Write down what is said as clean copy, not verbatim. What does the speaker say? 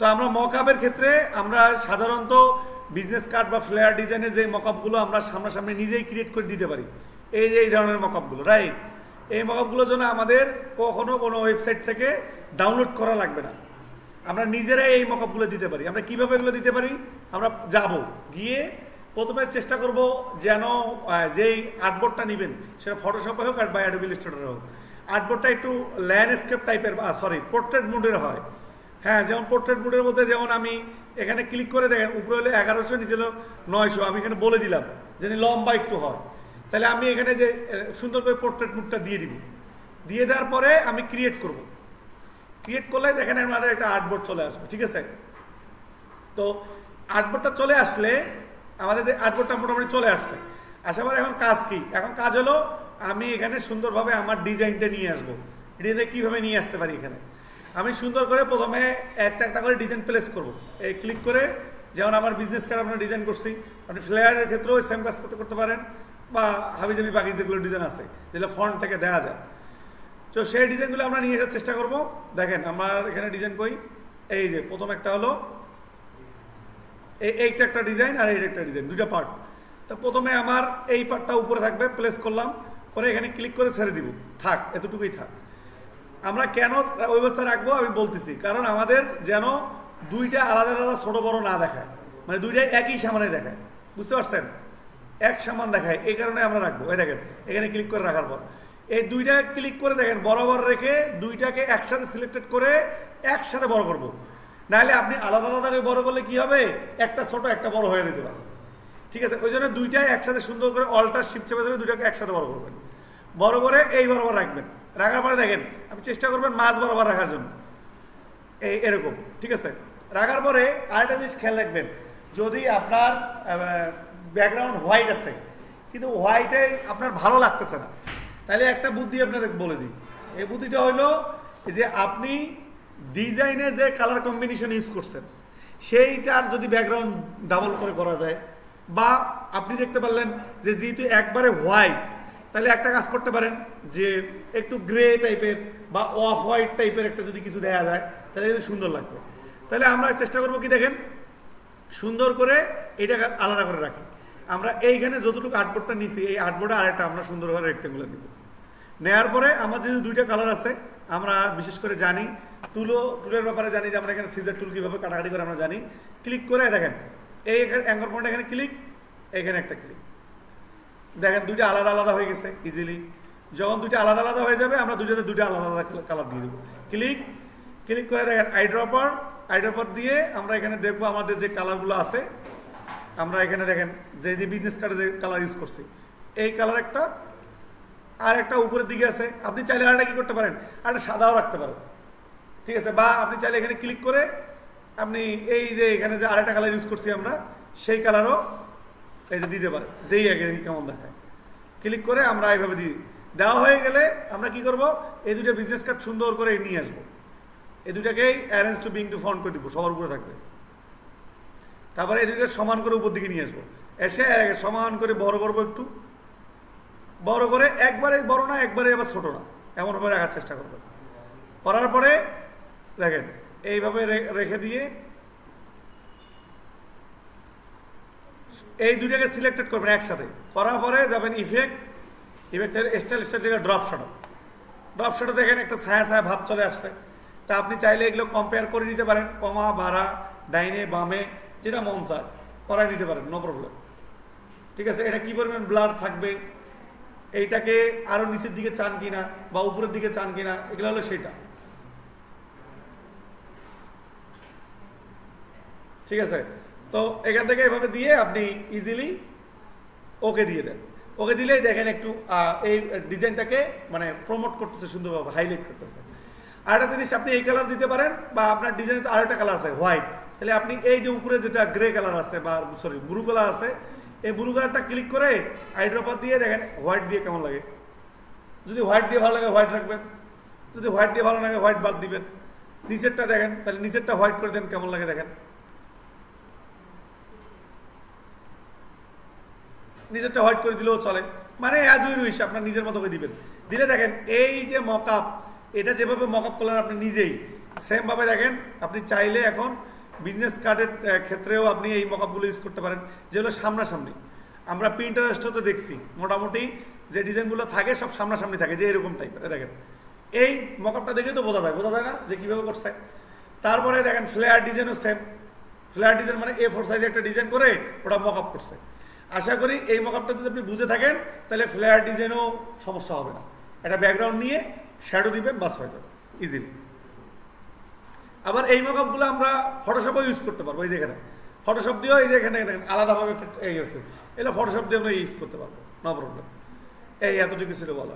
তো আমরা মকআপের ক্ষেত্রে আমরা সাধারণত বিজনেস কার্ড বা ফ্লেয়ার ডিজাইনের যে মকআপগুলো আমরা সামনাসামনি নিজেই ক্রিয়েট করে দিতে পারি, এই ধরনের মকআপগুলো, রাইট? এই মকআপগুলোর জন্য আমাদের কখনো কোনো ওয়েবসাইট থেকে ডাউনলোড করা লাগবে না, আমরা নিজেরাই এই মকআপগুলো দিতে পারি। আমরা কীভাবে এগুলো দিতে পারি? আমরা যাব গিয়ে প্রথমে চেষ্টা করব যেন যেই আর্টবোর্ডটা নেবেন সেটা ফটোশপে হোক আর বা অ্যাডোবি ইলাস্ট্রেটরে হোক, আর্টবোর্ডটা একটু ল্যান্ডস্কেপ টাইপের পোর্ট্রেট মোডের হয়। হ্যাঁ, যেমন পোর্ট্রেট মোডের মধ্যে যেমন আমি এখানে ক্লিক করে দেখেন উপরে হলে 1100, নিচে হলো 900, আমি এখানে বলে দিলাম যে লম্বা একটু হয়, তাহলে আমি এখানে যে সুন্দর করে পোর্ট্রেট মোডটা দিয়ে দিব, দিয়ে দেওয়ার পরে আমি ক্রিয়েট করব। ক্রিয়েট করলে দেখেন আমাদের একটা আর্টবোর্ড চলে আসবে, ঠিক আছে? তো আর্টবোর্ডটা চলে আসলে আমাদের যে আর্টবোর্ডটা মোটামুটি চলে আসছে, আসার পরে এখন কাজ কি? এখন কাজ হলো আমি এখানে সুন্দরভাবে আমার ডিজাইনটা নিয়ে আসবো। ডিজাইন কীভাবে নিয়ে আসতে পারি? এখানে আমি সুন্দর করে প্রথমে একটা করে ডিজাইন প্লেস করবো। এই ক্লিক করে যেমন আমার বিজনেস কার্ড আপনার ডিজাইন করছি, আপনি ফ্লেয়ারের ক্ষেত্রেও সেম কাজ করতে পারেন, বা হাবিজাবি বাকি যেগুলো ডিজাইন আছে যেগুলো ফন্ট থেকে দেওয়া যায়, তো সেই ডিজাইনগুলো আমরা নিয়ে আসার চেষ্টা করব। দেখেন আমার এখানে ডিজাইন কই, এই যে প্রথম একটা হলো এইটা একটা ডিজাইন আর এইটা একটা ডিজাইন, দুইটা পার্ট। তো প্রথমে আমার এই পার্টটা উপরে থাকবে, প্লেস করলাম, করে এখানে ক্লিক করে ছেড়ে দিব, থাক, এতটুকুই থাক। আমরা কেন ওই অবস্থায় রাখবো আমি বলতেছি, কারণ আমাদের যেন দুইটা আলাদা আলাদা ছোট বড় না দেখায়, মানে দুইটাই একই সামানে দেখায়, বুঝতে পারছেন? এক সামান দেখায়, এই কারণে আমরা রাখবো। এই দেখেন এখানে ক্লিক করে রাখার পর এই দুইটা ক্লিক করে দেখেন বরাবর রেখে দুইটাকে একসাথে সিলেক্টেড করে একসাথে বড় করব। নাহলে আপনি আলাদা আলাদা করে বড় করলে কি হবে? একটা ছোট একটা বড় হয়ে যেতে পারে, ঠিক আছে? ওই জন্য দুইটাই একসাথে সুন্দর করে অল্টার শিফট চেপে ধরে দুইটাকে একসাথে বড় করবেন, বড় করে এই বরাবর রাখবেন। রাখার পরে দেখেন আপনি চেষ্টা করবেন মাঝ বরাবর রাখার জন্য, এরকম, ঠিক আছে? রাখার পরে আরেকটা জিনিস খেয়াল রাখবেন, যদি আপনার ব্যাকগ্রাউন্ড হোয়াইট আছে কিন্তু হোয়াইটে আপনার ভালো লাগতেছে না, তাহলে একটা বুদ্ধি আপনাদের বলে দিই। এই বুদ্ধিটা হলো যে আপনি ডিজাইনে যে কালার কম্বিনেশন ইউজ করছেন সেইটার যদি ব্যাকগ্রাউন্ড ডাবল করে করা যায়, বা আপনি দেখতে পারলেন যে যেহেতু একবারে হোয়াইট, তাহলে একটা কাজ করতে পারেন যে একটু গ্রে টাইপের বা অফ হোয়াইট টাইপের একটা যদি কিছু দেওয়া যায় তাহলে কিন্তু সুন্দর লাগবে। তাহলে আমরা চেষ্টা করবো কি দেখেন সুন্দর করে এটাকে আলাদা করে রাখি। আমরা এইখানে যতটুকু আর্টবোর্ডটা নিছি এই আর্টবোর্ডে আরেকটা আমরা সুন্দরভাবে রেক্টেঙ্গুলার নিব। নেওয়ার পরে আমার যেহেতু দুইটা কালার আছে, আমরা বিশেষ করে জানি টুলের ব্যাপারে জানি যে আমরা এখানে সিজার টুল কীভাবে কাটাকাটি করে আমরা জানি। ক্লিক করে দেখেন এই অ্যাঙ্কর পয়েন্ট এখানে ক্লিক, এখানে একটা ক্লিক, দেখেন দুইটা আলাদা আলাদা হয়ে গেছে ইজিলি। যখন দুইটা আলাদা আলাদা হয়ে যাবে আমরা দুইটা আলাদা আলাদা কালার দিয়ে দেবো। ক্লিক করে দেখেন আইড্রপার দিয়ে আমরা এখানে দেখবো আমাদের যে কালারগুলো আছে। আমরা এখানে দেখেন যে বিজনেস কার্ডে যে কালার ইউজ করছি এই কালার একটা, আর একটা উপরের দিকে আছে। আপনি চাইলে আরেকটা কি করতে পারেন, আরেকটা সাদাও রাখতে পারেন, ঠিক আছে? বা আপনি চাইলে এখানে ক্লিক করে আপনি এই যে এখানে যে আরেকটা কালার ইউজ করছি আমরা সেই কালারও এই যে দিতে পারেন। দেই আগে কেমন দেখায়, ক্লিক করে আমরা এইভাবে দিই। দেওয়া হয়ে গেলে আমরা কি করব, এই দুইটা বিজনেস কার্ড সুন্দর করে নিয়ে আসবো, এই দুইটাকেই arrange to bring to front করে দিব, সবার উপরে থাকবে। তারপরে এই দুইটা সমান করে উপর দিকে নিয়ে আসবো, এসে সমান করে বড় করবো, একটু বড় করে, একবারে বড় না একবারে আবার ছোট না, এমনভাবে রাখার চেষ্টা করবো। করার পরে দেখেন এইভাবে রেখে দিয়ে এই দুইটাকে সিলেক্টেড করবেন একসাথে। করার পরে যাবেন ইফেক্টের স্টাইল থেকে ড্রপ শটো দেখেন একটা ছায়া ছায়া ভাব চলে আসছে। তা আপনি চাইলে এগুলো কম্পেয়ার করে নিতে পারেন, কমা বাড়া ডাইনে বামে যেটা মন চায় করাই নিতে পারেন, নো প্রবলেম, ঠিক আছে? এটা কি পরিমাণ ব্লার থাকবে, এইটাকে আরো নিচের দিকে চান কিনা বা উপরের দিকে চান কিনা, এগুলো হলো সেটা, ঠিক আছে? তো এখান থেকে এভাবে দিয়ে আপনি ইজিলি ওকে দিয়ে দেন। ওকে দিলেই দেখেন একটু এই ডিজাইনটাকে মানে প্রমোট করতেছে, সুন্দরভাবে হাইলাইট করতেছে। আরেকটা জিনিস আপনি এই কালার দিতে পারেন, বা আপনার ডিজাইনে তো আরেকটা কালার আছে হোয়াইট, তাহলে আপনি এই যে উপরে যেটা গ্রে কালার আছে বা ব্লু কালার আছে, এই ব্লু কালারটা ক্লিক করে আইড্রপার দিয়ে দেখেন হোয়াইট দিয়ে কেমন লাগে। যদি হোয়াইট দিয়ে ভালো লাগে হোয়াইট রাখবেন, যদি হোয়াইট দিয়ে ভালো লাগে হোয়াইট বাদ দিবেন। নিচেরটা দেখেন, তাহলে নিচেরটা হোয়াইট করে দেন কেমন লাগে দেখেন, নিজেরটা হোয়াইট করে দিলেও চলে, মানে অ্যাজ ইউ উইশ আপনার নিজের মতো করে দিবেন। দিলে দেখেন এই যে মকআপ, এটা যেভাবে মকআপ করলেন আপনি নিজেই, সেমভাবে দেখেন আপনি চাইলে এখন বিজনেস কার্ডের ক্ষেত্রেও আপনি এই মকআপগুলো ইউজ করতে পারেন, যেগুলো সামনাসামনি। আমরা প্রিন্টারেস্টও তো দেখছি মোটামুটি যে ডিজাইনগুলো থাকে সব সামনাসামনি থাকে, যে এরকম টাইপের। দেখেন এই মকআপটা দেখে তো বোঝা যায় না যে কীভাবে করছে। তারপরে দেখেন ফ্লেয়ার ডিজাইনও সেম। ফ্লেয়ার ডিজাইন মানে A4 সাইজে একটা ডিজাইন করে ওটা মকআপ করছে। আশা করি এই মকআপটা যদি আপনি বুঝে থাকেন তাহলে ফ্লেয়ার ডিজাইনও সমস্যা হবে না। একটা ব্যাকগ্রাউন্ড নিয়ে শ্যাডো দিবেন, বাস হয়ে যাবে ইজিলি। আবার এই মকআপগুলো আমরা ফটোশপেও ইউজ করতে পারবো। এই দেখেন ফটোশপ দিয়েও এই দেখেন দেখেন আলাদাভাবে এই আছে, এগুলো ফটোশপ দিয়ে আমরা ইউজ করতে পারবো, নো প্রবলেম। এই এতটুকু ছিল বলা।